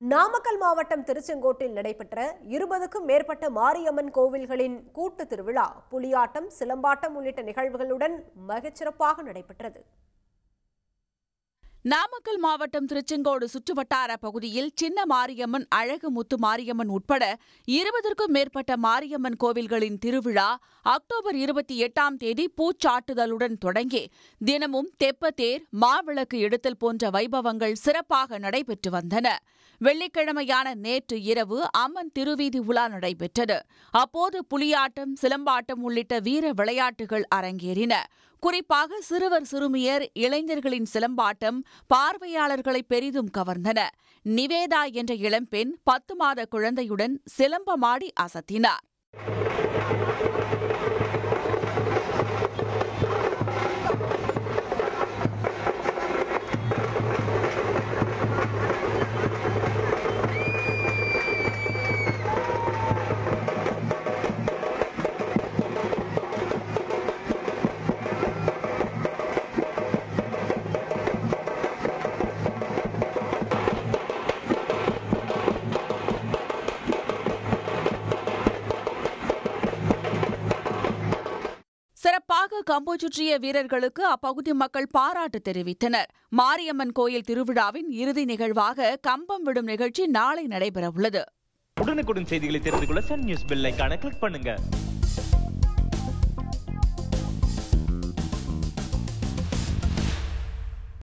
நாமக்கல் மாவட்டம் திருச்செங்கோட்டில் நடைபெற்ற 20க்கும் மேற்பட்ட மாரியம்மன் கோவில்களின் கூட்டு திருவிழா புலியாட்டம், சிலம்பாட்டம் உள்ளிட்ட நிகழ்வுகளுடன் மிகச்சிறப்பாக நடைபெற்றது. நாமக்கல் மாவட்டம் திருச்செங்கோடு சுற்றுவட்டார பகுதியில் சின்ன மாரியம்மன், அழகு முத்து மாரியம்மன் உட்பட 20க்கும் மேற்பட்ட மாரியம்மன் கோவில்களின் திருவிழா அக்டோபர் 28ஆம் தேதி பூச்சாட்டுதலுடன் தொடங்கி தினமும் தெப்பத்தேர், மாவிளக்கு எடுத்தல் போன்ற வைபவங்கள் சிறப்பாக நடைபெற்று வந்தன. வெள்ளிக்கிழமையான நேற்று இரவு அம்மன் திருவீதி உலா நடைபெற்றது. அப்போது புலியாட்டம், சிலம்பாட்டம் உள்ளிட்ட வீர விளையாட்டுகள் அரங்கேறின. குறிப்பாக சிறுவர், சிறுமியர், இளைஞர்களின் சிலம்பாட்டம் பார்வையாளர்களை பெரிதும் கவர்ந்தன. நிவேதா என்ற இளம்பெண் 10 மாத குழந்தையுடன் சிலம்பமாடி அசத்தினார். சிறப்பாக கம்பு சுற்றிய வீரர்களுக்கு அப்பகுதி மக்கள் பாராட்டு தெரிவித்தனர். மாரியம்மன் கோயில் திருவிழாவின் இறுதி நிகழ்வாக கம்பம் விடும் நிகழ்ச்சி நாளை நடைபெறவுள்ளது. உடனுக்குடன் செய்திகளை தெரிந்து கொள்ள சன் நியூஸ் பெல் ஐகானை கிளிக் பண்ணுங்க.